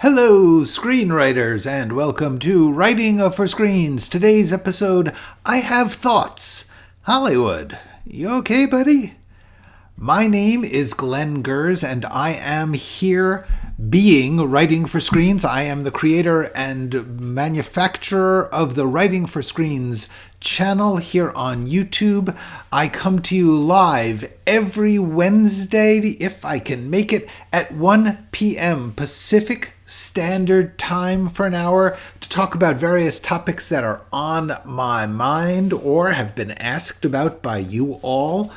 Hello, screenwriters, and welcome to Writing for Screens. Today's episode, I Have Thoughts. Hollywood. You okay, buddy? My name is Glenn Gers, and I am here Writing for Screens. I am the creator and manufacturer of the Writing for Screens channel here on YouTube. I come to you live every Wednesday, if I can make it, at 1 p.m. Pacific Standard Time for an hour to talk about various topics that are on my mind or have been asked about by you all.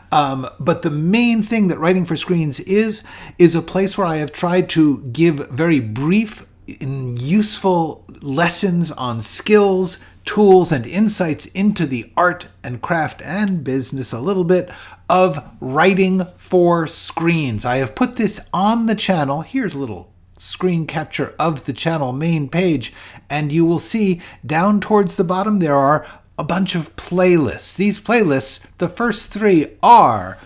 But the main thing that Writing for Screens is a place where I have tried to give very brief and useful lessons on skills, tools, and insights into the art and craft and business a little bit of writing for screens. I have put this on the channel. Here's a little screen capture of the channel main page, and you will see down towards the bottom there are a bunch of playlists. These playlists, the first three are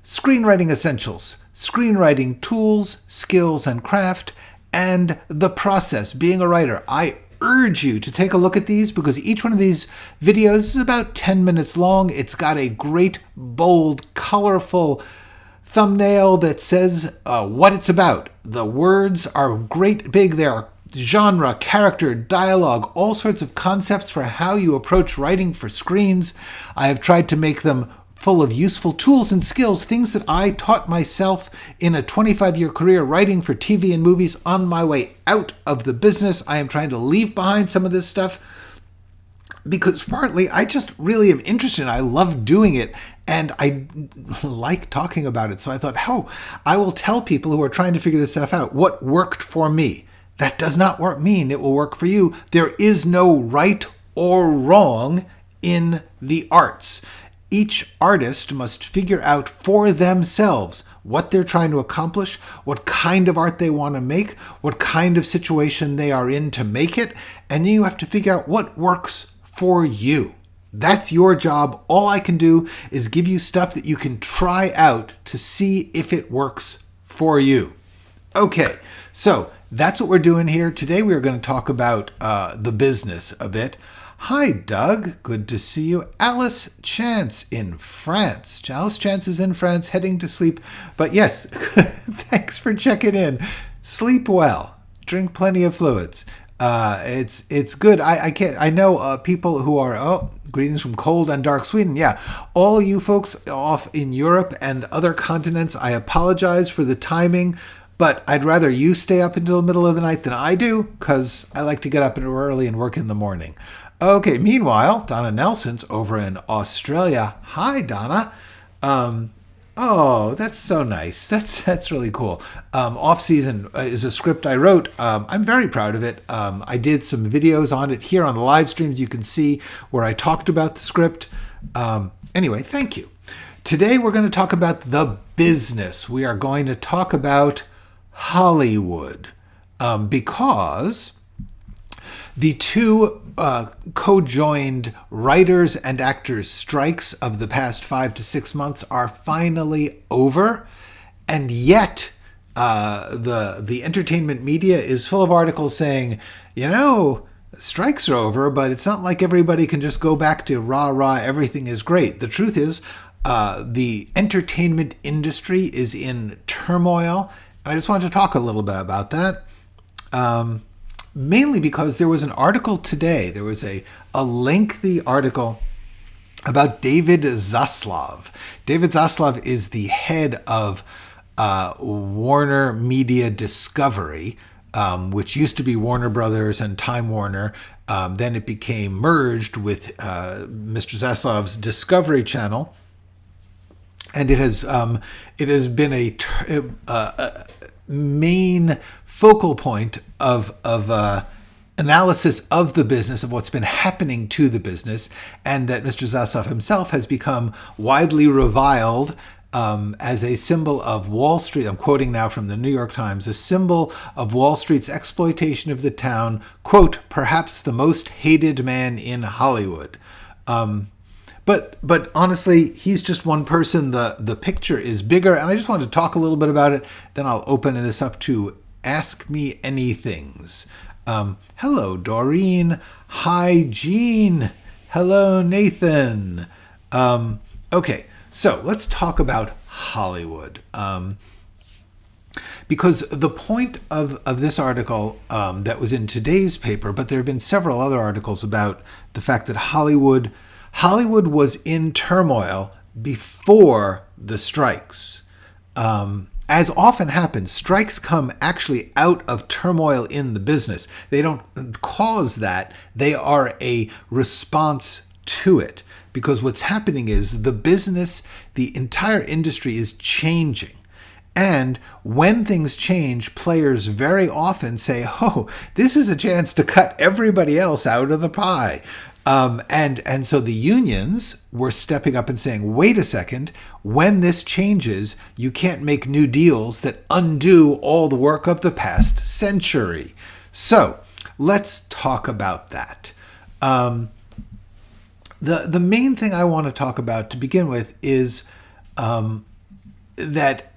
Screenwriting Essentials, Screenwriting Tools, Skills, and Craft, and The Process, Being a Writer. I urge you to take a look at these because each one of these videos is about 10 minutes long. It's got a great, bold, colorful thumbnail that says what it's about. The words are great big. There are genre, character, dialogue, all sorts of concepts for how you approach writing for screens. I have tried to make them full of useful tools and skills, things that I taught myself in a 25-year career writing for TV and movies on my way out of the business. I am trying to leave behind some of this stuff because partly I just really am interested in it. I love doing it and I like talking about it. So I thought, I will tell people who are trying to figure this stuff out what worked for me. That does not mean it will work for you. There is no right or wrong in the arts. Each artist must figure out for themselves what they're trying to accomplish, what kind of art they want to make, what kind of situation they are in to make it, and then you have to figure out what works for you. That's your job. All I can do is give you stuff that you can try out to see if it works for you. Okay, so that's what we're doing here. Today we are going to talk about the business a bit. Hi, Doug. Good to see you. Alice Chance in France. Alice Chance is in France, heading to sleep. But yes, thanks for checking in. Sleep well. Drink plenty of fluids. It's good. I know people who are, greetings from cold and dark Sweden. Yeah, all you folks off in Europe and other continents, I apologize for the timing. But I'd rather you stay up until the middle of the night than I do, because I like to get up early and work in the morning. Okay, meanwhile, Donna Nelson's over in Australia. Hi, Donna. That's so nice. That's really cool. Off Season is a script I wrote. I'm very proud of it. I did some videos on it here on the live streams. You can see where I talked about the script. Anyway, thank you. Today we're going to talk about the business. We are going to talk about Hollywood, because the two co-joined writers and actors strikes of the past 5 to 6 months are finally over, and yet the entertainment media is full of articles saying, strikes are over, but it's not like everybody can just go back to rah, everything is great. The truth is, the entertainment industry is in turmoil. I just wanted to talk a little bit about that, mainly because there was an article today. There was a lengthy article about David Zaslav. David Zaslav is the head of Warner Media Discovery, which used to be Warner Brothers and Time Warner. Then it became merged with Mr. Zaslav's Discovery Channel. And it has been a main focal point of analysis of the business, of what's been happening to the business, and that Mr. Zaslav himself has become widely reviled as a symbol of Wall Street. I'm quoting now from the New York Times, a symbol of Wall Street's exploitation of the town, quote, perhaps the most hated man in Hollywood. But honestly, he's just one person. The picture is bigger, and I just wanted to talk a little bit about it. Then I'll open this up to Ask Me Anythings. Hello, Doreen. Hi, Jean. Hello, Nathan. Okay, so let's talk about Hollywood. Because the point of this article that was in today's paper, but there have been several other articles about the fact that Hollywood was in turmoil before the strikes. As often happens, strikes come actually out of turmoil in the business. They don't cause that. They are a response to it. Because what's happening is the entire industry is changing. And when things change, players very often say, oh, this is a chance to cut everybody else out of the pie. And so the unions were stepping up and saying, wait a second, when this changes, you can't make new deals that undo all the work of the past century. So let's talk about that. The main thing I want to talk about to begin with is that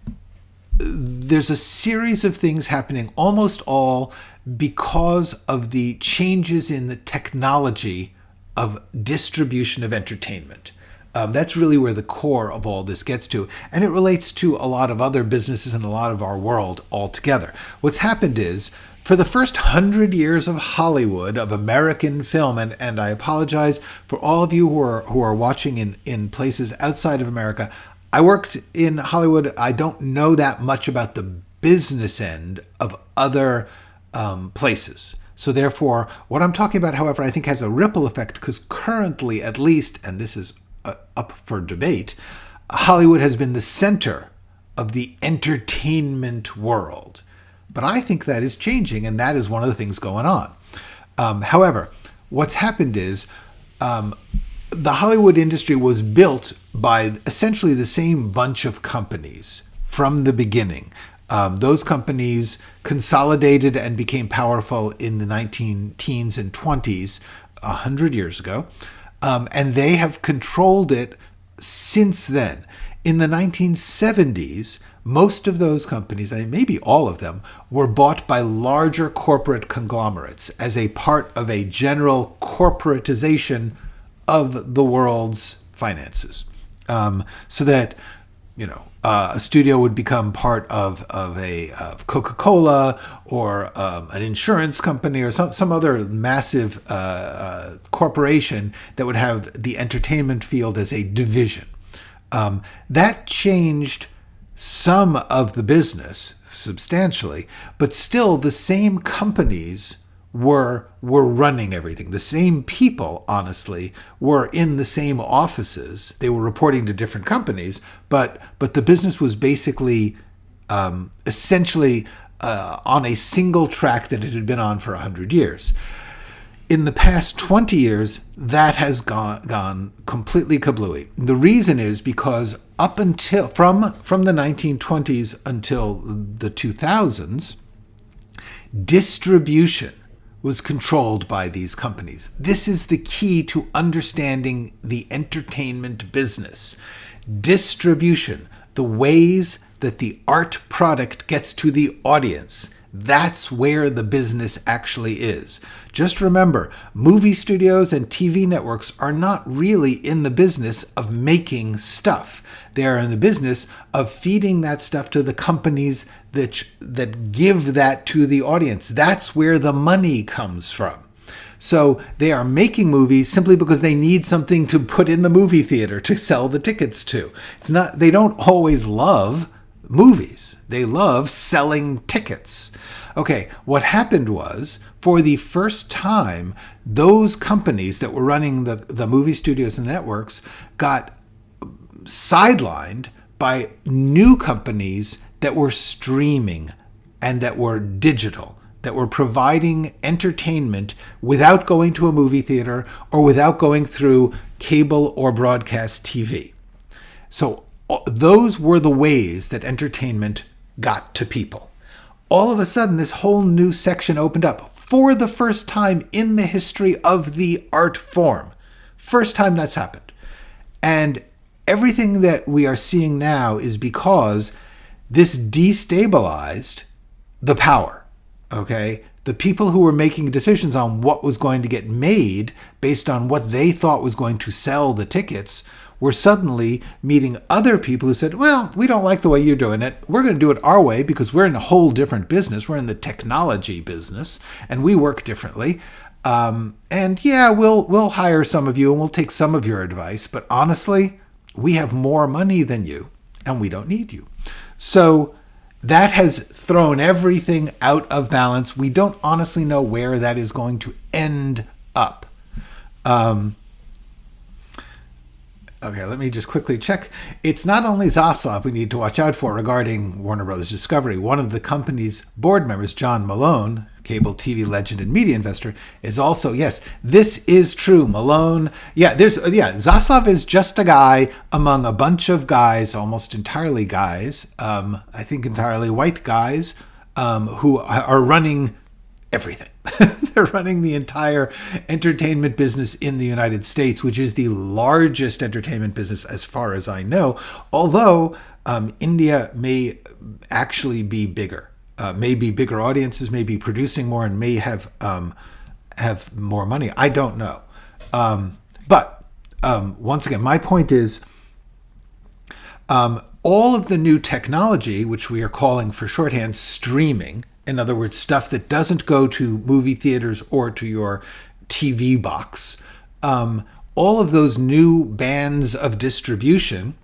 there's a series of things happening, almost all because of the changes in the technology of distribution of entertainment. That's really where the core of all this gets to. And it relates to a lot of other businesses and a lot of our world altogether. What's happened is, for the first 100 years of Hollywood, of American film, and I apologize for all of you who are watching in places outside of America, I worked in Hollywood. I don't know that much about the business end of other places. So therefore, what I'm talking about, however, I think has a ripple effect because currently, at least, and this is up for debate, Hollywood has been the center of the entertainment world. But I think that is changing, and that is one of the things going on. However, what's happened is the Hollywood industry was built by essentially the same bunch of companies from the beginning. Those companies consolidated and became powerful in the 19-teens and 20s, 100 years ago, and they have controlled it since then. In the 1970s, most of those companies, maybe all of them, were bought by larger corporate conglomerates as a part of a general corporatization of the world's finances. So that, a studio would become part of Coca-Cola or an insurance company or some other massive corporation that would have the entertainment field as a division. That changed some of the business substantially, but still the same companies were running everything. The same people, honestly, were in the same offices. They were reporting to different companies, but the business was basically essentially on a single track that it had been on for 100 years. In the past 20 years, that has gone completely kablooey. The reason is because up until from the 1920s until the 2000s, distribution was controlled by these companies. This is the key to understanding the entertainment business. Distribution, the ways that the art product gets to the audience. That's where the business actually is. Just remember, movie studios and TV networks are not really in the business of making stuff. They are in the business of feeding that stuff to the companies that give that to the audience. That's where the money comes from. So they are making movies simply because they need something to put in the movie theater to sell the tickets to. They don't always love movies. They love selling tickets. Okay, what happened was, for the first time, those companies that were running the movie studios and networks got sidelined by new companies that were streaming and that were digital, that were providing entertainment without going to a movie theater or without going through cable or broadcast TV. So those were the ways that entertainment got to people. All of a sudden, this whole new section opened up for the first time in the history of the art form. First time that's happened. And everything that we are seeing now is because this destabilized the power. okay, the people who were making decisions on what was going to get made based on what they thought was going to sell the tickets were suddenly meeting other people who said, well, we don't like the way you're doing it. We're going to do it our way because we're in a whole different business. We're in the technology business and we work differently. And yeah, we'll hire some of you and we'll take some of your advice. But honestly, we have more money than you and we don't need you. So that has thrown everything out of balance. We don't honestly know where that is going to end up. Okay, let me just quickly check. It's not only Zaslav we need to watch out for regarding Warner Brothers Discovery. One of the company's board members, John Malone, cable TV legend and media investor, is also, yes, this is true. Malone, Zaslav is just a guy among a bunch of guys, almost entirely guys, I think entirely white guys, who are running everything. They're running the entire entertainment business in the United States, which is the largest entertainment business as far as I know, although India may actually be bigger. Maybe bigger audiences, may be producing more, and may have more money. I don't know. But once again, my point is all of the new technology, which we are calling for shorthand streaming, in other words, stuff that doesn't go to movie theaters or to your TV box, all of those new bands of distribution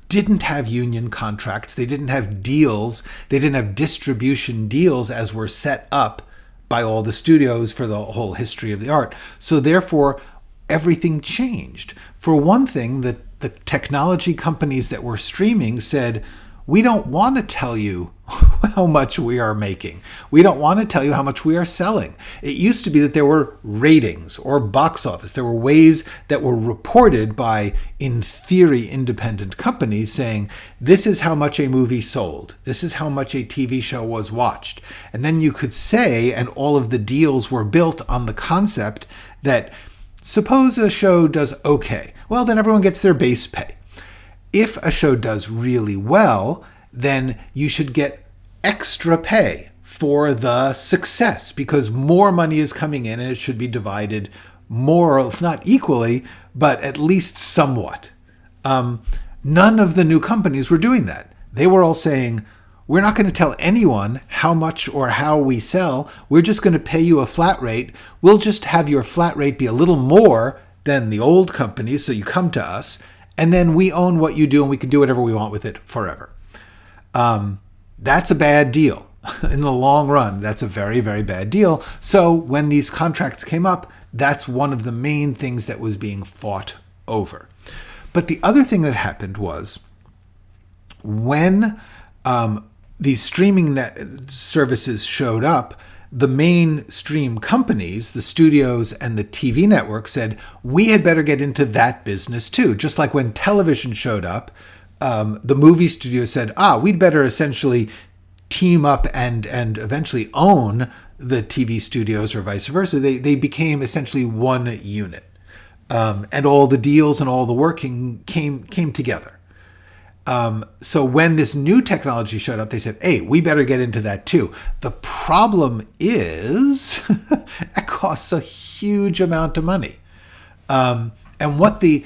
didn't have union contracts. They didn't have deals. They didn't have distribution deals as were set up by all the studios for the whole history of the art. So therefore, everything changed. For one thing, the technology companies that were streaming said, we don't want to tell you how much we are making. We don't want to tell you how much we are selling. It used to be that there were ratings or box office. There were ways that were reported by, in theory, independent companies saying, this is how much a movie sold. This is how much a TV show was watched. And then you could say, and all of the deals were built on the concept that suppose a show does okay. Well, then everyone gets their base pay. If a show does really well, then you should get extra pay for the success because more money is coming in and it should be divided more, if not equally, but at least somewhat. None of the new companies were doing that. They were all saying, we're not going to tell anyone how much or how we sell. We're just going to pay you a flat rate. We'll just have your flat rate be a little more than the old companies, so you come to us. And then we own what you do and we can do whatever we want with it forever. That's a bad deal. In the long run, that's a very, very bad deal. So when these contracts came up, that's one of the main things that was being fought over. But the other thing that happened was when these streaming services showed up, the mainstream companies, the studios and the TV networks said, we had better get into that business too. Just like when television showed up, the movie studio said, we'd better essentially team up and eventually own the TV studios or vice versa. They became essentially one unit. And all the deals and all the working came together. So when this new technology showed up, they said, hey, we better get into that too. The problem is it costs a huge amount of money. And what they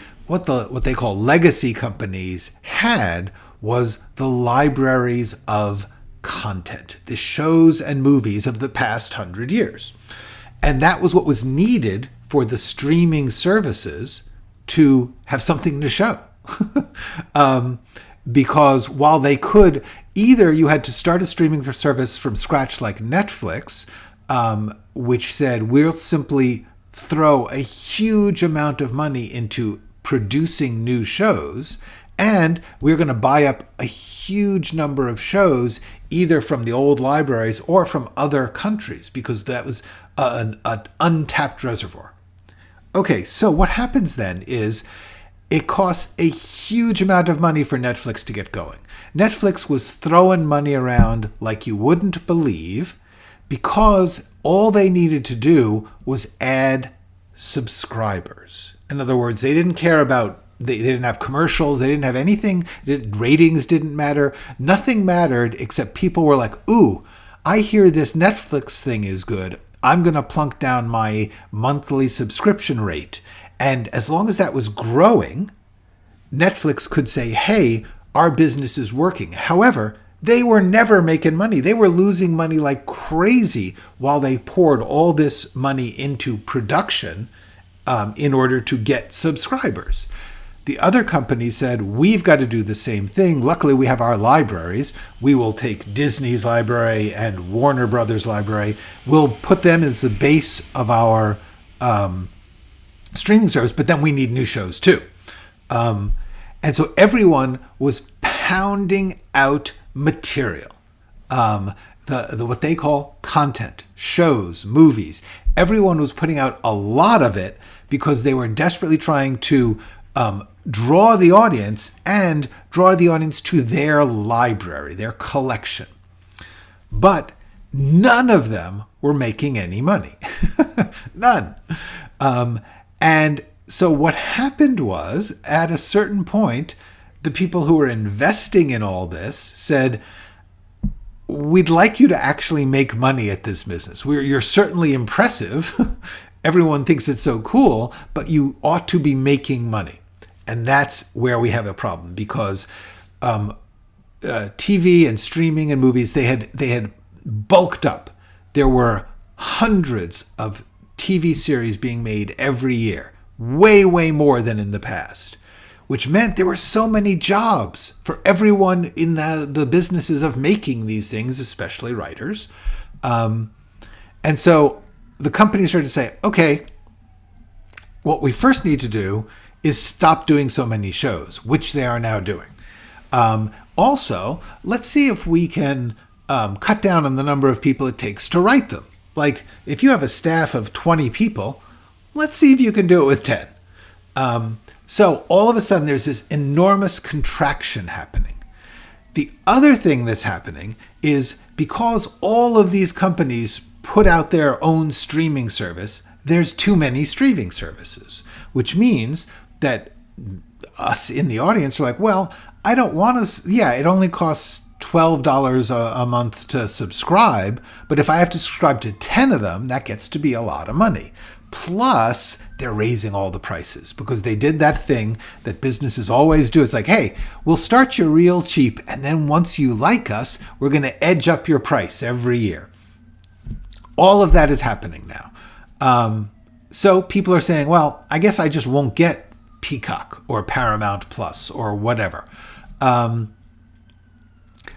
call legacy companies had was the libraries of content, the shows and movies of the past 100 years. And that was what was needed for the streaming services to have something to show. Because while they could, either you had to start a streaming service from scratch like Netflix, which said, we'll simply throw a huge amount of money into producing new shows, and we're going to buy up a huge number of shows either from the old libraries or from other countries, because that was an untapped reservoir. Okay, so what happens then is it costs a huge amount of money for Netflix to get going. Netflix was throwing money around like you wouldn't believe because all they needed to do was add subscribers. In other words, they didn't care about, they didn't have commercials, they didn't have anything, ratings didn't matter. Nothing mattered except people were like, ooh, I hear this Netflix thing is good. I'm going to plunk down my monthly subscription rate. And as long as that was growing, Netflix could say, hey, our business is working. However, they were never making money. They were losing money like crazy while they poured all this money into production in order to get subscribers. The other company said, we've got to do the same thing. Luckily, we have our libraries. We will take Disney's library and Warner Brothers library. We'll put them as the base of our streaming service, but then we need new shows too. And so everyone was pounding out material, what they call content, shows, movies. Everyone was putting out a lot of it because they were desperately trying to draw the audience and draw the audience to their library, their collection. But none of them were making any money. None. And so what happened was, at a certain point, the people who were investing in all this said, we'd like you to actually make money at this business. You're certainly impressive. Everyone thinks it's so cool, but you ought to be making money. And that's where we have a problem, because TV and streaming and movies, they had bulked up. There were hundreds of TV series being made every year, way, way more than in the past, which meant there were so many jobs for everyone in the businesses of making these things, especially writers. And so the company started to say, okay, what we first need to do is stop doing so many shows, which they are now doing. Also, let's see if we can cut down on the number of people it takes to write them. Like, if you have a staff of 20 people, let's see if you can do it with 10. So all of a sudden, there's this enormous contraction happening. The other thing that's happening is, because all of these companies put out their own streaming service, there's too many streaming services, which means that us in the audience are like, well, I don't want to, it only costs $12 a month to subscribe, but if I have to subscribe to 10 of them, that gets to be a lot of money. Plus, they're raising all the prices because they did that thing that businesses always do. It's like, hey, we'll start you real cheap, and then once you like us, we're going to edge up your price every year. All of that is happening now. So people are saying, well, I guess I just won't get Peacock or Paramount Plus or whatever.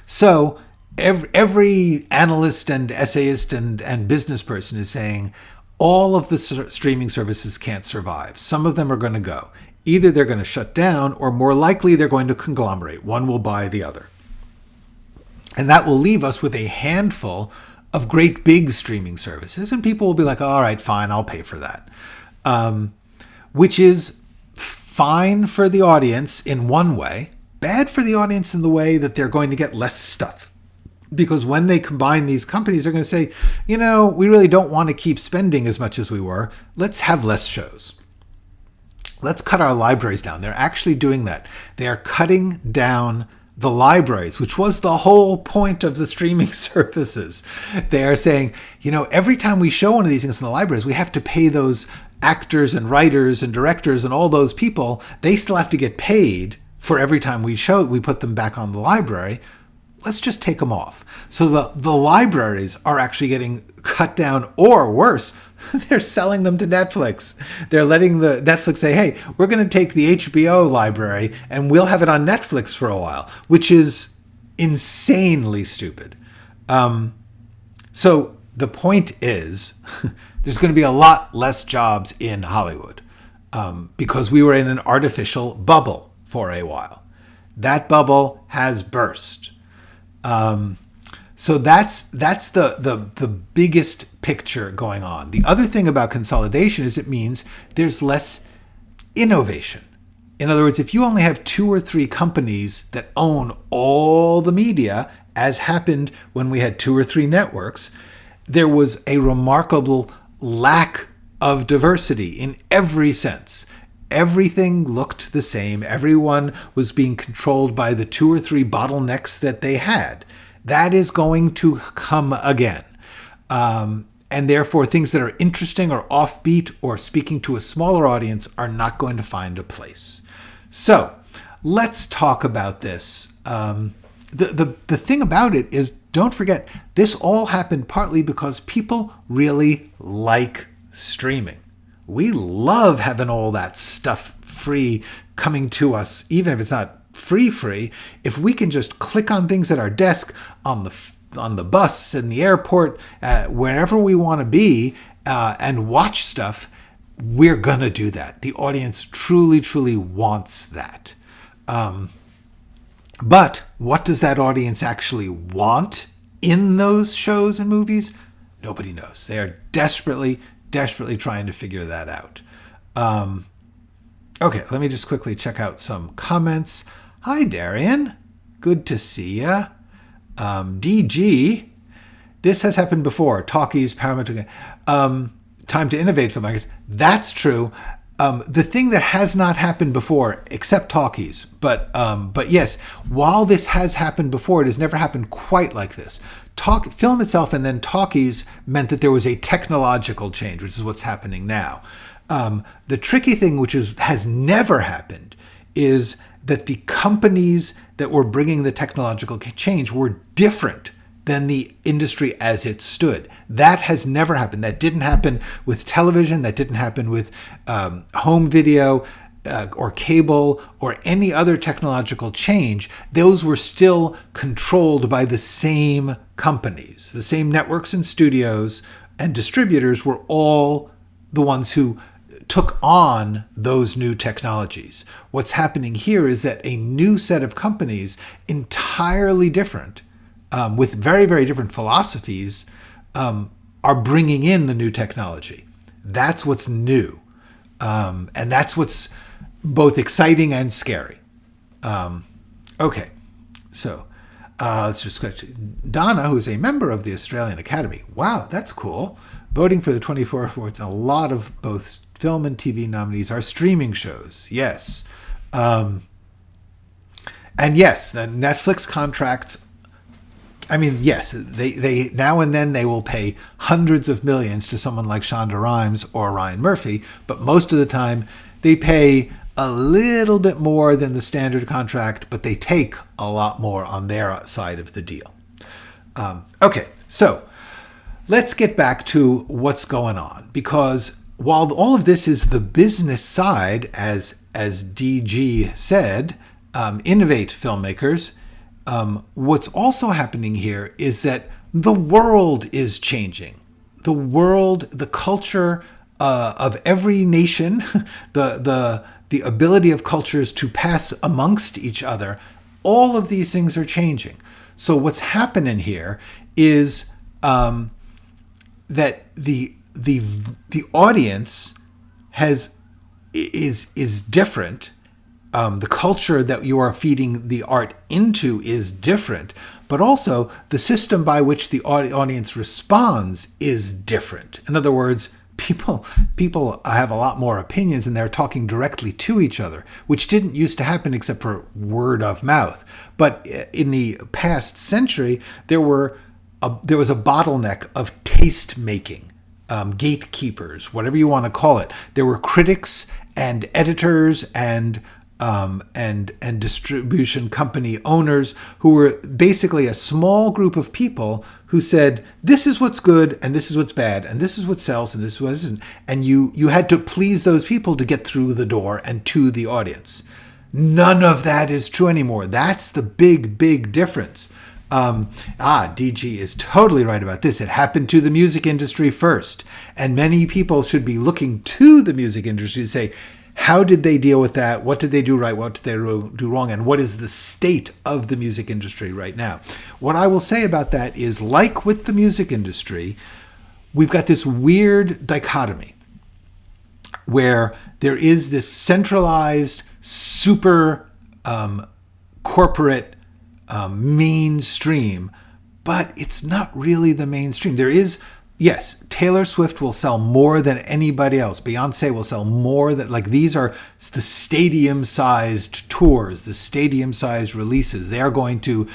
So every analyst and essayist and business person is saying all of the streaming services can't survive. Some of them are going to go. Either they're going to shut down, or more likely they're going to conglomerate. One will buy the other. And that will leave us with a handful of great big streaming services. And people will be like, all right, fine, I'll pay for that. Which is fine for the audience in one way, bad for the audience in the way that they're going to get less stuff. Because when they combine these companies, they're going to say, we really don't want to keep spending as much as we were. Let's have less shows. Let's cut our libraries down. They're actually doing that. They are cutting down the libraries, which was the whole point of the streaming services. They are saying, every time we show one of these things in the libraries, we have to pay those actors and writers and directors and all those people. They still have to get paid for every time we put them back on the library. Let's just take them off. So the libraries are actually getting cut down, or worse, they're selling them to Netflix. They're letting the Netflix say, hey, we're going to take the HBO library and we'll have it on Netflix for a while, which is insanely stupid. So the point is, there's going to be a lot less jobs in Hollywood because we were in an artificial bubble for a while. That bubble has burst. So that's the biggest picture going on. The other thing about consolidation is it means there's less innovation. In other words, if you only have 2 or 3 companies that own all the media, as happened when we had 2 or 3 networks, there was a remarkable lack of diversity in every sense. Everything looked the same. Everyone was being controlled by the 2 or 3 bottlenecks that they had. That is going to come again. And therefore, things that are interesting or offbeat or speaking to a smaller audience are not going to find a place. So let's talk about this. The thing about it is, don't forget, this all happened partly because people really like streaming. We love having all that stuff free coming to us, even if it's not free. If we can just click on things at our desk, on the bus, in the airport, wherever we want to be, and watch stuff, we're going to do that. The audience truly, truly wants that. But what does that audience actually want in those shows and movies? Nobody knows. They are desperately trying to figure that out. Okay, let me just quickly check out some comments. Hi, Darian. Good to see ya. DG. This has happened before. Talkies, Paramount. Time to innovate, filmmakers. That's true. The thing that has not happened before, except talkies, but yes, while this has happened before, it has never happened quite like this. Film itself and then talkies meant that there was a technological change, which is what's happening now. The tricky thing, which has never happened, is that the companies that were bringing the technological change were different than the industry as it stood. That has never happened. That didn't happen with television. That didn't happen with home video or cable or any other technological change. Those were still controlled by the same companies. The same networks and studios and distributors were all the ones who took on those new technologies. What's happening here is that a new set of companies, entirely different, with very, very different philosophies, are bringing in the new technology. That's what's new. And that's what's both exciting and scary. Okay, so let's just scratch. Donna, who's a member of the Australian Academy. Wow, that's cool. Voting for the 24 awards. A lot of both film and TV nominees are streaming shows. Yes. And yes, the Netflix contracts, I mean, yes, they now and then they will pay hundreds of millions to someone like Shonda Rhimes or Ryan Murphy, but most of the time they pay a little bit more than the standard contract, but they take a lot more on their side of the deal. Okay, so let's get back to what's going on, because while all of this is the business side, as DG said, innovate filmmakers, what's also happening here is that the world is changing. The world, the culture of every nation, the ability of cultures to pass amongst each other, all of these things are changing. So what's happening here is that the audience is different. The culture that you are feeding the art into is different, but also the system by which the audience responds is different. In other words, people have a lot more opinions and they're talking directly to each other, which didn't used to happen except for word of mouth. But in the past century, there was a bottleneck of taste making. Gatekeepers, whatever you want to call it. There were critics and editors and distribution company owners who were basically a small group of people who said, this is what's good and this is what's bad and this is what sells and this is what isn't. And you had to please those people to get through the door and to the audience. None of that is true anymore. That's the big difference. DG is totally right about this. It happened to the music industry first. And many people should be looking to the music industry to say, how did they deal with that? What did they do right? What did they do wrong? And what is the state of the music industry right now? What I will say about that is, like with the music industry, we've got this weird dichotomy where there is this centralized, super corporate mainstream, but it's not really the mainstream. There is, yes, Taylor Swift will sell more than anybody else. Beyonce will sell more than, like, these are the stadium-sized tours, the stadium-sized releases. They are going to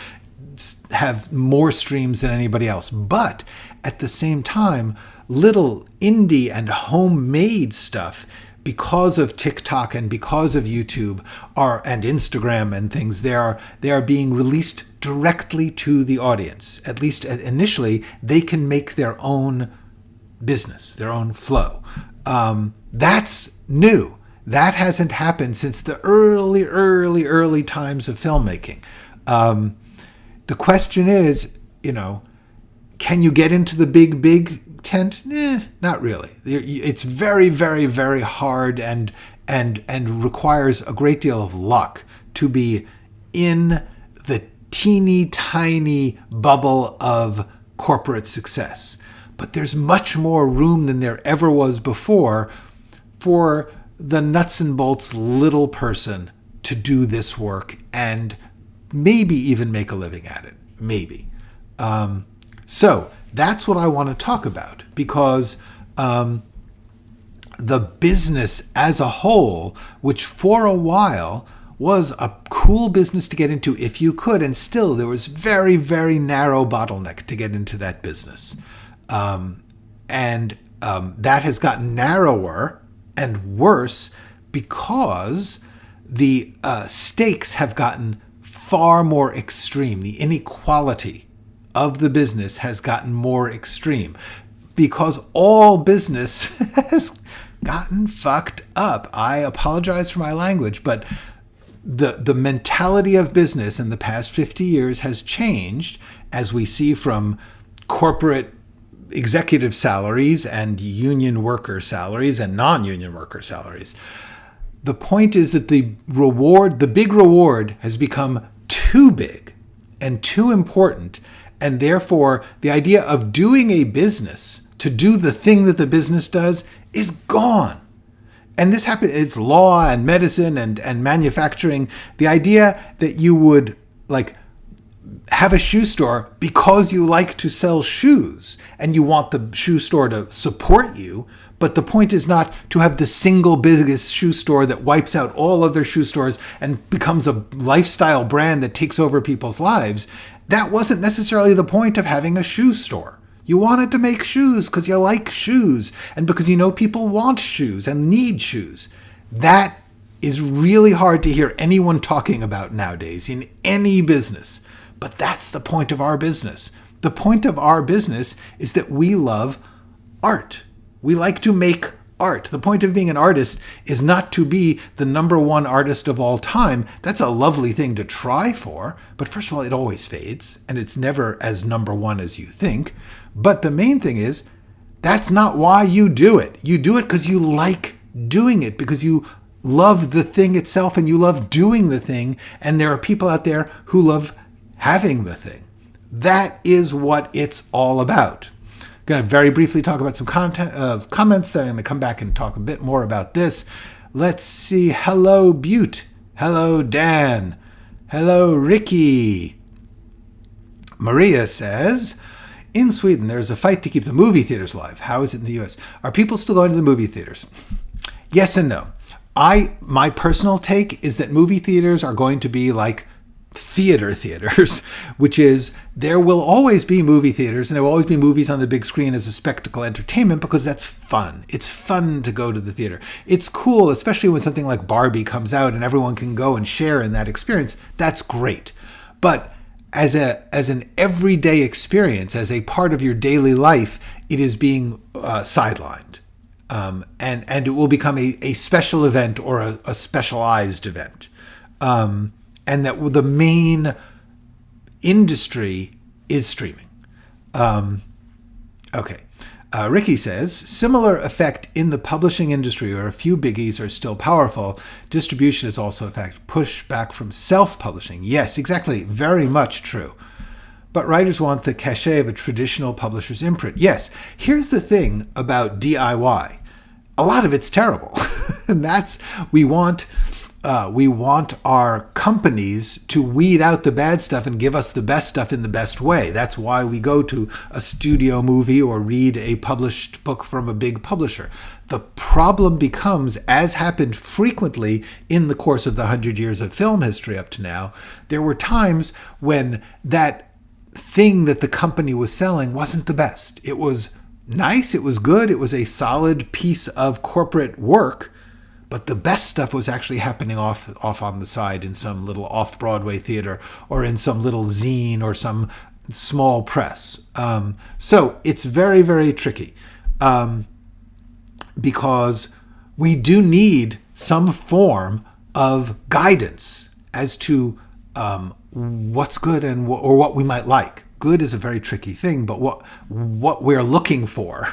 have more streams than anybody else. But at the same time, little indie and homemade stuff, because of TikTok and because of YouTube and Instagram and things, they are being released directly to the audience. At least initially, they can make their own business, their own flow. That's new. That hasn't happened since the early times of filmmaking. The question is, can you get into the big tent? Not really. It's very, very, very hard and requires a great deal of luck to be in the teeny tiny bubble of corporate success. But there's much more room than there ever was before for the nuts and bolts little person to do this work and maybe even make a living at it. Maybe. So that's what I want to talk about, because the business as a whole, which for a while was a cool business to get into if you could, and still there was very, very narrow bottleneck to get into that business. And that has gotten narrower and worse because the stakes have gotten far more extreme. The inequality of the business has gotten more extreme because all business has gotten fucked up. I apologize for my language, but the mentality of business in the past 50 years has changed, as we see from corporate executive salaries and union worker salaries and non-union worker salaries. The point is that the big reward has become too big and too important, and therefore the idea of doing a business to do the thing that the business does is gone. And this happens, it's law and medicine and manufacturing. The idea that you would have a shoe store because you like to sell shoes and you want the shoe store to support you, but the point is not to have the single biggest shoe store that wipes out all other shoe stores and becomes a lifestyle brand that takes over people's lives. That wasn't necessarily the point of having a shoe store. You wanted to make shoes because you like shoes and because people want shoes and need shoes. That is really hard to hear anyone talking about nowadays in any business. But that's the point of our business. The point of our business is that we love art. We like to make art. The point of being an artist is not to be the number one artist of all time. That's a lovely thing to try for. But first of all, it always fades, and it's never as number one as you think. But the main thing is, that's not why you do it. You do it because you like doing it, because you love the thing itself and you love doing the thing. And there are people out there who love having the thing. That is what it's all about. I'm going to very briefly talk about some comments, then I'm going to come back and talk a bit more about this. Let's see. Hello, Butte. Hello, Dan. Hello, Ricky. Maria says, in Sweden, there's a fight to keep the movie theaters alive. How is it in the US? Are people still going to the movie theaters? Yes and no. My personal take is that movie theaters are going to be like theaters, which is there will always be movie theaters and there will always be movies on the big screen as a spectacle entertainment because that's fun. It's fun to go to the theater. It's cool, especially when something like Barbie comes out and everyone can go and share in that experience. That's great. But as an everyday experience, as a part of your daily life, it is being sidelined. And it will become a special event or a specialized event. And that the main industry is streaming. Okay. Ricky says, similar effect in the publishing industry where a few biggies are still powerful. Distribution is also a fact. Push back from self-publishing. Yes, exactly. Very much true. But writers want the cachet of a traditional publisher's imprint. Yes. Here's the thing about DIY. A lot of it's terrible. And we want our companies to weed out the bad stuff and give us the best stuff in the best way. That's why we go to a studio movie or read a published book from a big publisher. The problem becomes, as happened frequently in the course of the 100 years of film history up to now, there were times when that thing that the company was selling wasn't the best. It was nice, it was good, it was a solid piece of corporate work, but the best stuff was actually happening off on the side in some little off-Broadway theater or in some little zine or some small press. So it's very, very tricky because we do need some form of guidance as to what's good and or what we might like. Good is a very tricky thing, but what we're looking for.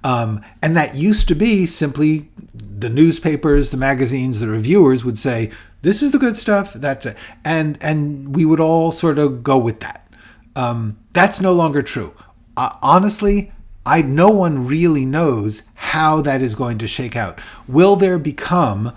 And that used to be simply the newspapers, the magazines, the reviewers would say, this is the good stuff, that's it. And we would all sort of go with that. That's no longer true. Honestly, no one really knows how that is going to shake out. Will there become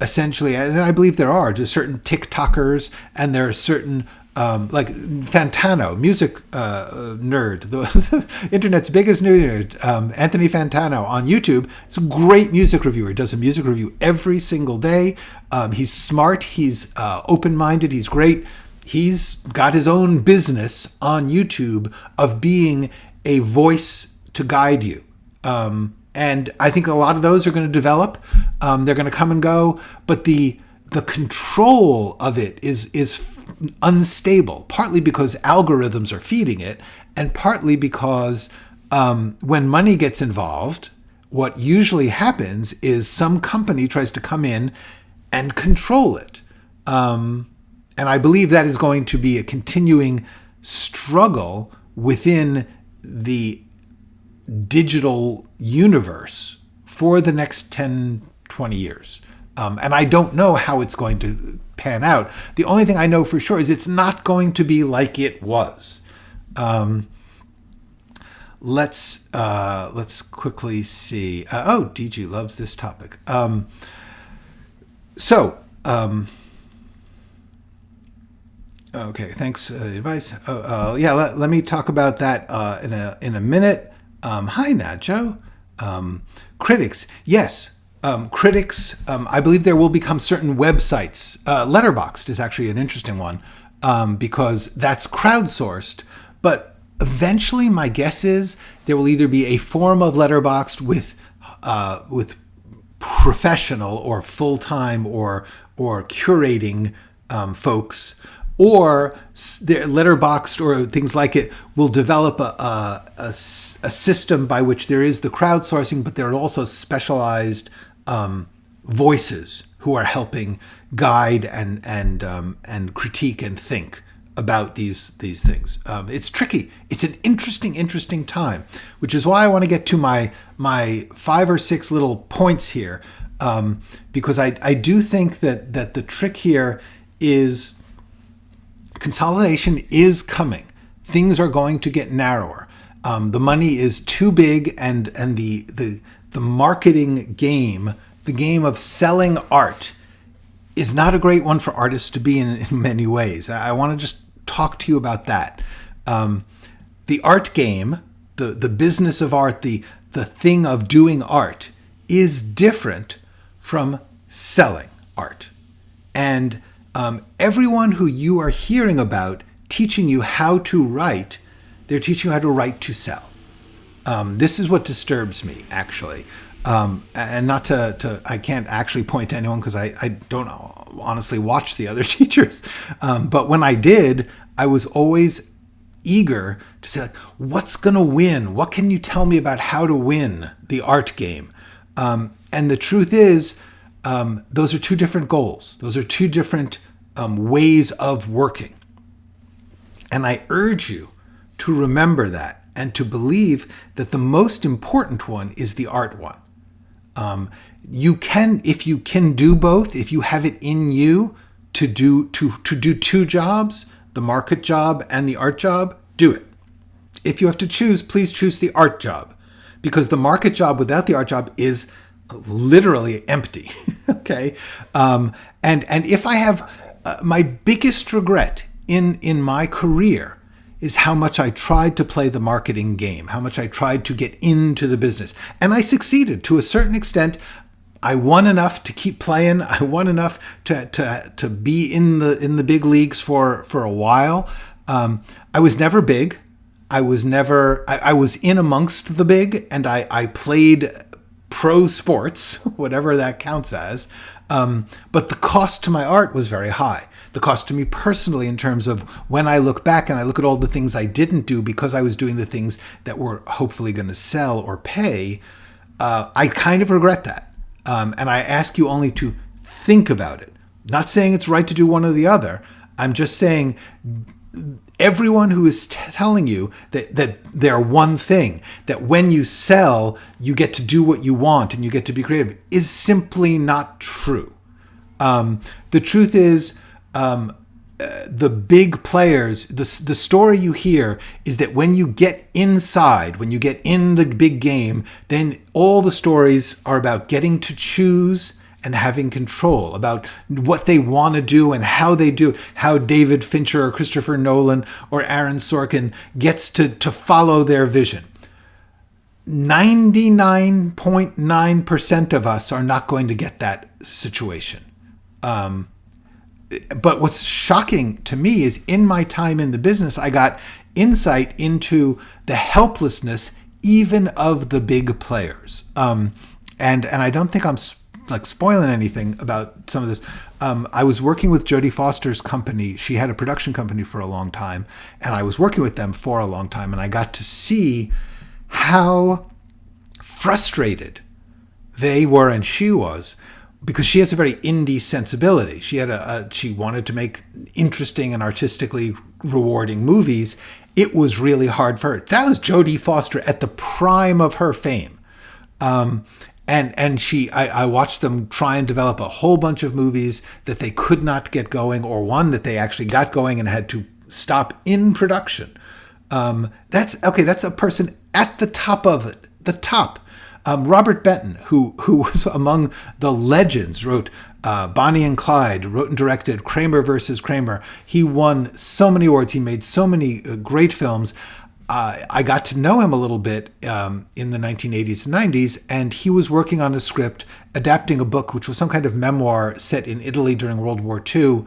essentially, and I believe there are, just certain TikTokers, and there are certain like Fantano, music nerd, the internet's biggest nerd, Anthony Fantano on YouTube. It's a great music reviewer. He does a music review every single day. He's smart. He's open-minded. He's great. He's got his own business on YouTube of being a voice to guide you. And I think a lot of those are going to develop. They're going to come and go, but the control of it is unstable, partly because algorithms are feeding it, and partly because when money gets involved, what usually happens is some company tries to come in and control it. And I believe that is going to be a continuing struggle within the digital universe for the next 10, 20 years. And I don't know how it's going to pan out. The only thing I know for sure is it's not going to be like it was. Let's quickly see. DG loves this topic. Okay, thanks for the advice. Let me talk about that in a minute. Hi, Nacho. Critics, yes. Critics, I believe there will become certain websites. Letterboxd is actually an interesting one because that's crowdsourced. But eventually, my guess is there will either be a form of Letterboxd with professional or full-time or curating folks, or Letterboxd or things like it will develop a system by which there is the crowdsourcing, but there are also specialized voices who are helping guide and critique and think about these things. It's tricky. It's an interesting time, which is why I want to get to my 5 or 6 little points here, because I do think that the trick here is consolidation is coming. Things are going to get narrower. The money is too big, and the marketing game, the game of selling art, is not a great one for artists to be in many ways. I want to just talk to you about that. The art game, the business of art, the thing of doing art, is different from selling art. And everyone who you are hearing about teaching you how to write, they're teaching you how to write to sell. This is what disturbs me, actually. And not to I can't actually point to anyone because I don't honestly watch the other teachers. But when I did, I was always eager to say, like, what's going to win? What can you tell me about how to win the art game? And the truth is, those are two different goals. Those are two different ways of working. And I urge you to remember that and to believe that the most important one is the art one. If you can do both, if you have it in you to do two jobs, the market job and the art job, do it. If you have to choose, please choose the art job, because the market job without the art job is literally empty. Okay. And if I have my biggest regret in my career is how much I tried to play the marketing game, how much I tried to get into the business. And I succeeded to a certain extent. I won enough to keep playing. I won enough to be in the big leagues for a while. I was never big. I was in amongst the big, and I played pro sports, whatever that counts as. But the cost to my art was very high. The cost to me personally, in terms of when I look back and I look at all the things I didn't do because I was doing the things that were hopefully going to sell or pay, I kind of regret that. And I ask you only to think about it. Not saying it's right to do one or the other. I'm just saying everyone who is telling you that they're one thing, that when you sell, you get to do what you want and you get to be creative, is simply not true. The truth is, the big players, the story you hear is that when you get inside, when you get in the big game, then all the stories are about getting to choose and having control, about what they want to do and how they do, how David Fincher or Christopher Nolan or Aaron Sorkin gets to follow their vision. 99.9% of us are not going to get that situation. But what's shocking to me is, in my time in the business, I got insight into the helplessness even of the big players. And I don't think I'm spoiling anything about some of this. I was working with Jodie Foster's company. She had a production company for a long time, and I was working with them for a long time, and I got to see how frustrated they were, and she was, because she has a very indie sensibility. She had she wanted to make interesting and artistically rewarding movies. It was really hard for her. That was Jodie Foster at the prime of her fame. And I watched them try and develop a whole bunch of movies that they could not get going, or one that they actually got going and had to stop in production. That's a person at the top of it, the top. Robert Benton, who was among the legends, wrote Bonnie and Clyde, wrote and directed Kramer versus Kramer. He won so many awards. He made so many great films. I got to know him a little bit in the 1980s and 90s, and he was working on a script adapting a book which was some kind of memoir set in Italy during World War II.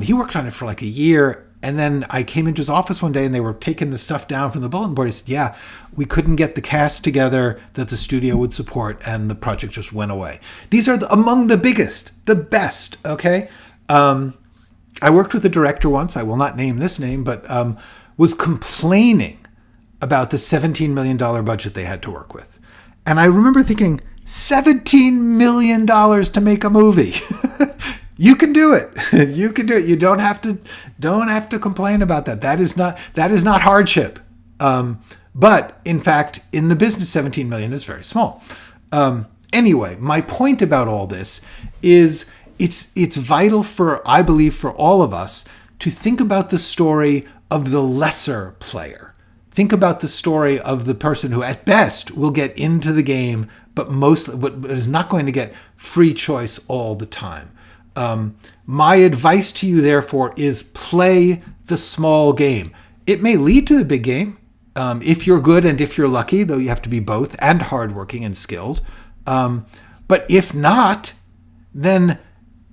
He worked on it for like a year, and then I came into his office one day and they were taking the stuff down from the bulletin board. He said, yeah, we couldn't get the cast together that the studio would support, and the project just went away. These are among the biggest, the best, okay? I worked with a director once, I will not name this name, but was complaining about the $17 million budget they had to work with. And I remember thinking, $17 million to make a movie. You can do it. You can do it. You don't have to complain about that. That is not hardship. But in fact, in the business, 17 million is very small. Anyway, my point about all this is it's vital I believe, for all of us to think about the story of the lesser player. Think about the story of the person who at best will get into the game, but is not going to get free choice all the time. My advice to you, therefore, is play the small game. It may lead to the big game if you're good and if you're lucky, though you have to be both, and hardworking and skilled. But if not, then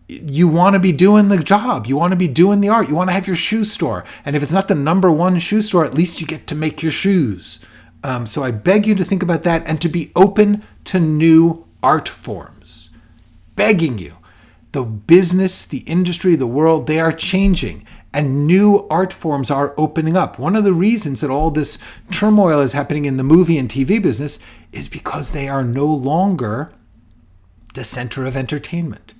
you want to be doing the job. You want to be doing the art. You want to have your shoe store. And if it's not the number one shoe store, at least you get to make your shoes. So I beg you to think about that and to be open to new art forms. Begging you. The business, the industry, the world, they are changing, and new art forms are opening up. One of the reasons that all this turmoil is happening in the movie and TV business is because they are no longer the center of entertainment.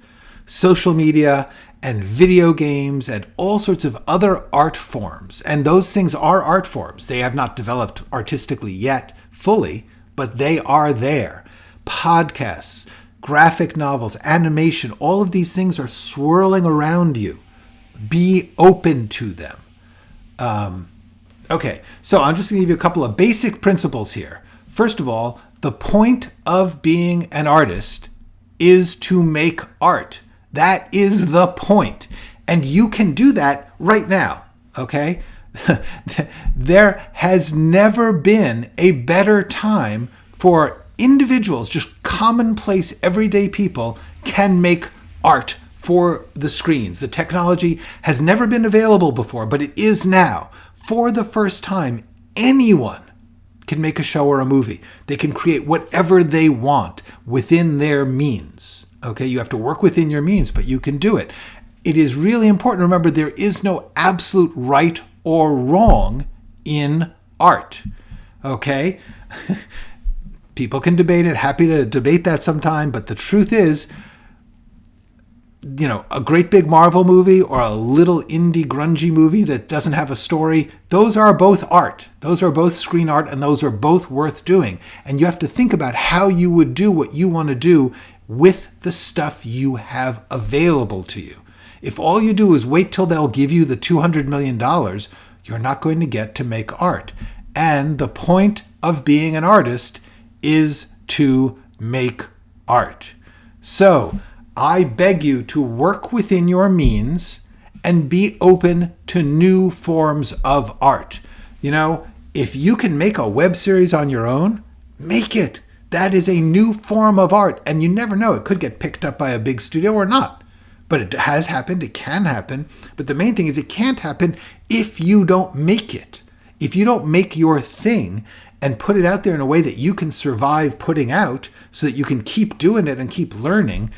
Social media and video games and all sorts of other art forms, and those things are art forms. They have not developed artistically yet fully, but they are there. Podcasts, graphic novels, animation, all of these things are swirling around you. Be open to them. Okay, so I'm just going to give you a couple of basic principles here. First of all, the point of being an artist is to make art. That is the point. And you can do that right now, okay? There has never been a better time for individuals, just commonplace, everyday people, can make art for the screens. The technology has never been available before, but it is now. For the first time, anyone can make a show or a movie. They can create whatever they want within their means. Okay, you have to work within your means, but you can do it. It is really important to remember there is no absolute right or wrong in art. Okay? People can debate it. Happy to debate that sometime, but the truth is, a great big Marvel movie or a little indie grungy movie that doesn't have a story, those are both art. Those are both screen art, and those are both worth doing. And you have to think about how you would do what you want to do with the stuff you have available to you. If all you do is wait till they'll give you the $200 million, you're not going to get to make art. And the point of being an artist is to make art. So, I beg you to work within your means and be open to new forms of art. If you can make a web series on your own, make it. That is a new form of art, and you never know. It could get picked up by a big studio or not. But it has happened. It can happen. But the main thing is it can't happen if you don't make it. If you don't make your thing and put it out there in a way that you can survive putting out so that you can keep doing it and keep learning,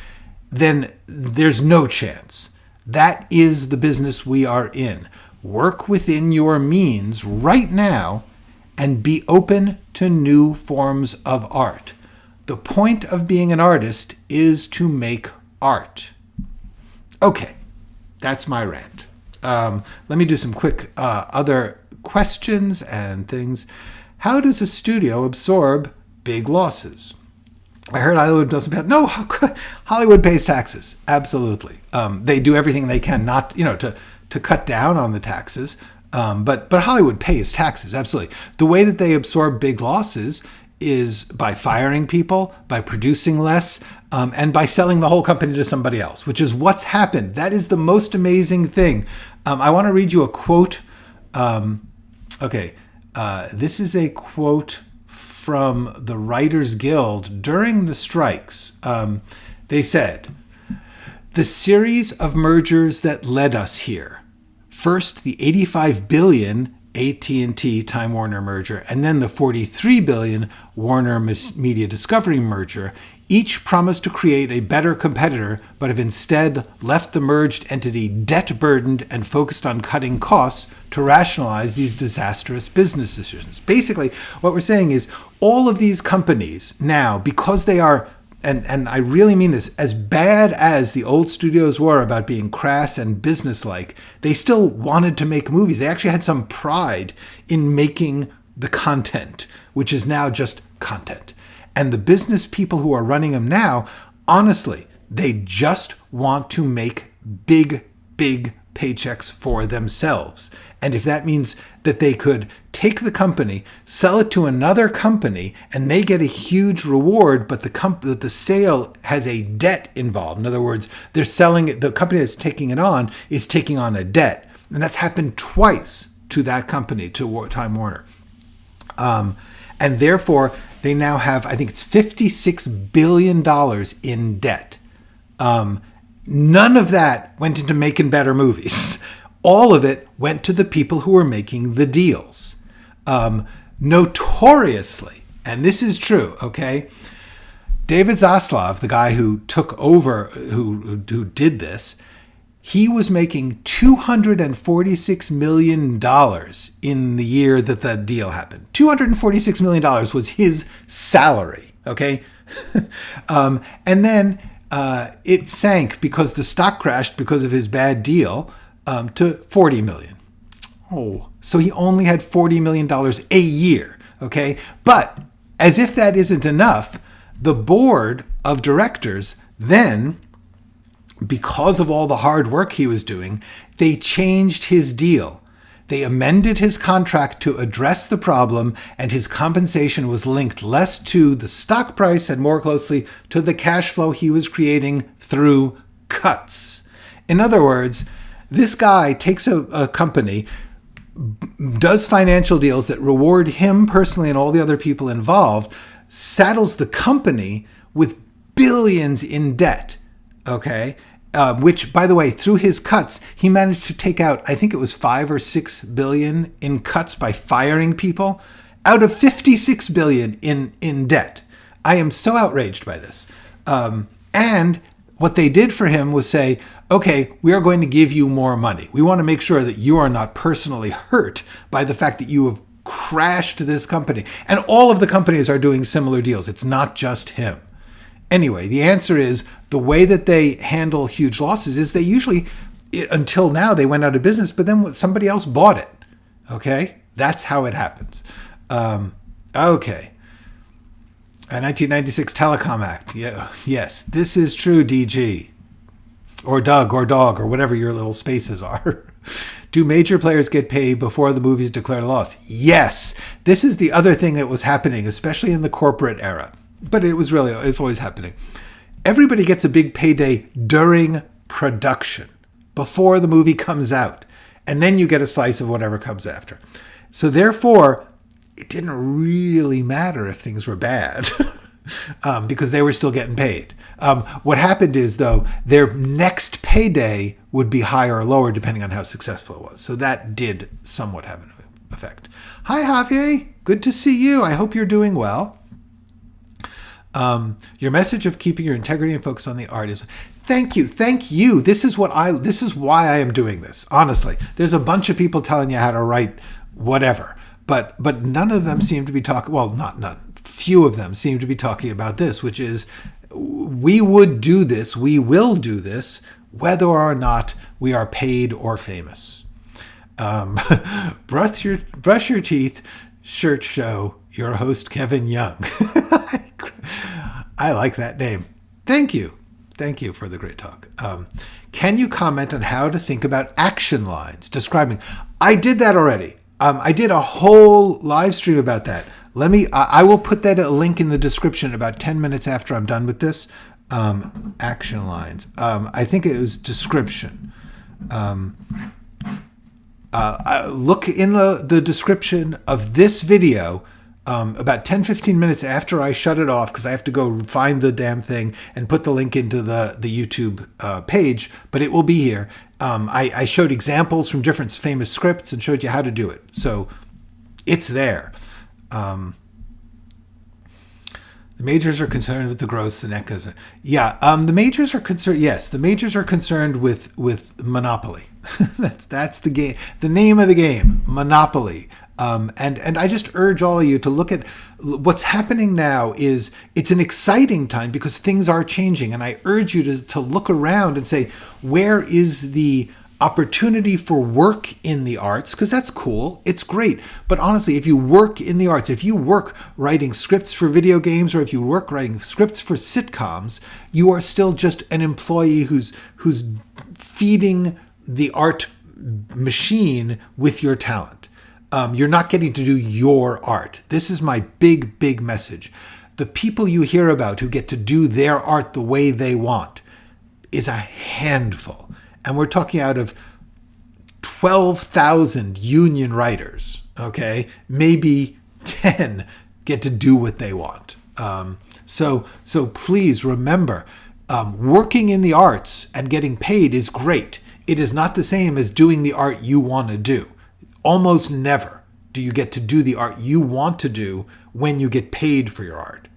then there's no chance. That is the business we are in. Work within your means right now and be open to new forms of art. The point of being an artist is to make art. Okay, that's my rant. Let me do some quick other questions and things. How does a studio absorb big losses? I heard Hollywood doesn't pay. No, Hollywood pays taxes. Absolutely. They do everything they can not, to cut down on the taxes. But Hollywood pays taxes. Absolutely. The way that they absorb big losses is by firing people, by producing less, and by selling the whole company to somebody else, which is what's happened. That is the most amazing thing. I want to read you a quote. This is a quote from the Writers Guild during the strikes. They said, "The series of mergers that led us here, first the $85 billion AT&T Time Warner merger, and then the $43 billion Warner Media Discovery merger, each promised to create a better competitor, but have instead left the merged entity debt-burdened and focused on cutting costs to rationalize these disastrous business decisions." Basically, what we're saying is all of these companies now, because they are, and I really mean this, as bad as the old studios were about being crass and businesslike, they still wanted to make movies. They actually had some pride in making the content, which is now just content. And the business people who are running them now, honestly, they just want to make big paychecks for themselves. And if that means that they could take the company, sell it to another company, and they get a huge reward, but the sale has a debt involved. In other words, they're selling it, the company that's taking it on is taking on a debt. And that's happened twice to that company, to Time Warner. And therefore, they now have, I think it's $56 billion in debt. None of that went into making better movies. All of it went to the people who were making the deals. Notoriously, and this is true, okay? David Zaslav, the guy who took over, who did this, he was making $246 million in the year that the deal happened. $246 million was his salary, okay? And then it sank because the stock crashed because of his bad deal to $40 million. Oh, so he only had $40 million a year, okay? But as if that isn't enough, the board of directors then, because of all the hard work he was doing, they changed his deal. They amended his contract to address the problem, and his compensation was linked less to the stock price and more closely to the cash flow he was creating through cuts. In other words, this guy takes a company, does financial deals that reward him personally and all the other people involved, saddles the company with billions in debt, okay? which, by the way, through his cuts, he managed to take out, I think it was 5 or 6 billion in cuts by firing people out of 56 billion in debt. I am so outraged by this. And what they did for him was say, okay, we are going to give you more money. We want to make sure that you are not personally hurt by the fact that you have crashed this company. And all of the companies are doing similar deals. It's not just him. Anyway, the answer is the way that they handle huge losses is they usually, until now, they went out of business, but then somebody else bought it. Okay? That's how it happens. Okay. A 1996 Telecom Act. Yeah, yes, this is true, DG. Or Doug, or Dog, or whatever your little spaces are. Do major players get paid before the movies declare a loss? Yes. This is the other thing that was happening, especially in the corporate era. But it's always happening. Everybody gets a big payday during production, before the movie comes out. And then you get a slice of whatever comes after. So therefore, it didn't really matter if things were bad because they were still getting paid. What happened is, though, their next payday would be higher or lower depending on how successful it was. So that did somewhat have an effect. Hi, Javier. Good to see you. I hope you're doing well. Your message of keeping your integrity and focus on the art is... Thank you. This is why I am doing this. Honestly, there's a bunch of people telling you how to write whatever. But none of them seem to be talking, well, not none, few of them seem to be talking about this, which is we would do this, we will do this, whether or not we are paid or famous. Brush your teeth, shirt show, your host, Kevin Young. I like that name. Thank you for the great talk. Can you comment on how to think about action lines describing? I did that already. I did a whole live stream about that. I will put that a link in the description about 10 minutes after I'm done with this. Action lines. I think it was description. Look in the description of this video about 10-15 minutes after I shut it off, because I have to go find the damn thing and put the link into the YouTube page, but it will be here. I showed examples from different famous scripts and showed you how to do it. So it's there. The majors are concerned with the gross, the net goes. Yeah, the majors are concerned. Yes, the majors are concerned with monopoly. that's the game. The name of the game, monopoly. And I just urge all of you to look at what's happening now. It's an exciting time because things are changing. And I urge you to look around and say, where is the opportunity for work in the arts? Because that's cool. It's great. But honestly, if you work in the arts, if you work writing scripts for video games, or if you work writing scripts for sitcoms, you are still just an employee who's feeding the art machine with your talent. You're not getting to do your art. This is my big message. The people you hear about who get to do their art the way they want is a handful. And we're talking out of 12,000 union writers, okay? Maybe 10 get to do what they want. So please remember, working in the arts and getting paid is great. It is not the same as doing the art you want to do. Almost never do you get to do the art you want to do when you get paid for your art.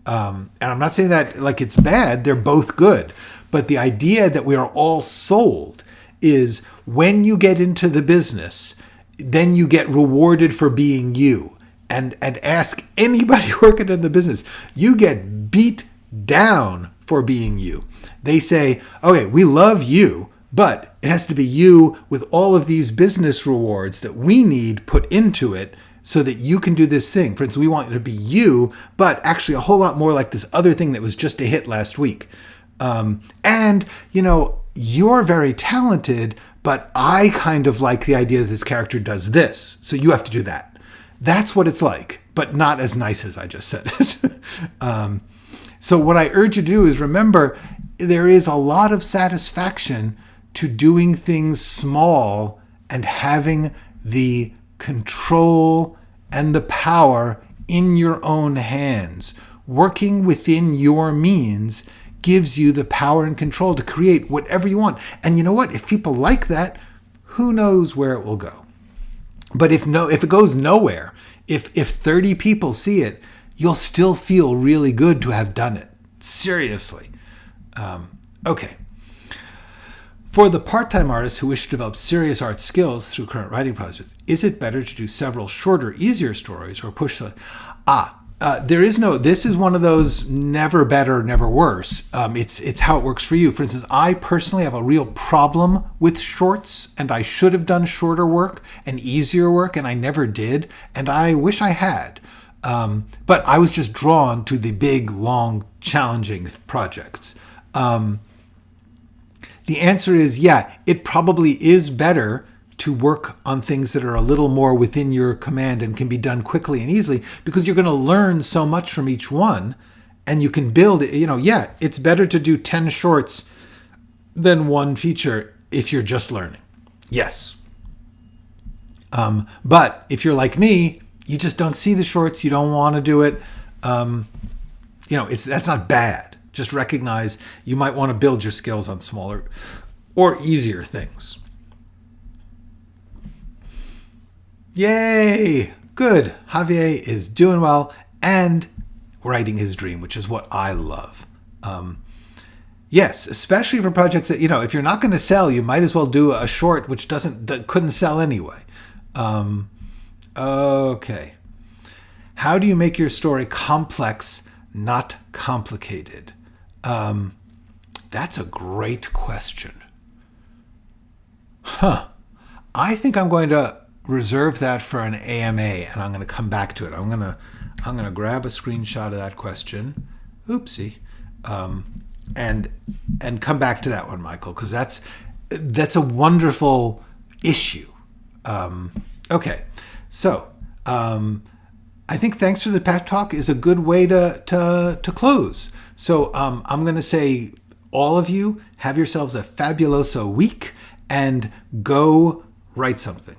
And I'm not saying that like it's bad. They're both good. But the idea that we are all sold is when you get into the business, then you get rewarded for being you. And ask anybody working in the business, you get beat down for being you. They say, okay, we love you, but it has to be you with all of these business rewards that we need put into it so that you can do this thing. For instance, we want it to be you, but actually a whole lot more like this other thing that was just a hit last week. And, you're very talented, but I kind of like the idea that this character does this. So you have to do that. That's what it's like, but not as nice as I just said it. So what I urge you to do is remember, there is a lot of satisfaction to doing things small and having the control and the power in your own hands. Working within your means gives you the power and control to create whatever you want. And you know what? If people like that, who knows where it will go? But if it goes nowhere, if 30 people see it, you'll still feel really good to have done it. Seriously. Okay. For the part-time artists who wish to develop serious art skills through current writing projects, is it better to do several shorter, easier stories or push the... this is one of those never better, never worse. It's how it works for you. For instance, I personally have a real problem with shorts, and I should have done shorter work and easier work, and I never did, and I wish I had. But I was just drawn to the big, long, challenging projects. The answer is, yeah, it probably is better to work on things that are a little more within your command and can be done quickly and easily, because you're going to learn so much from each one, and you can build, yeah, it's better to do 10 shorts than one feature if you're just learning. Yes. But if you're like me, you just don't see the shorts, you don't want to do it. That's not bad. Just recognize you might want to build your skills on smaller or easier things. Yay! Good. Javier is doing well and writing his dream, which is what I love. Yes, especially for projects that, if you're not going to sell, you might as well do a short which couldn't sell anyway. Okay. How do you make your story complex, not complicated? That's a great question. I think I'm going to reserve that for an AMA, and I'm going to come back to it. I'm going to grab a screenshot of that question. Oopsie. And come back to that one, Michael, because that's a wonderful issue. Okay. So, I think thanks for the pep talk is a good way to close. So I'm going to say, all of you, have yourselves a fabuloso week and go write something.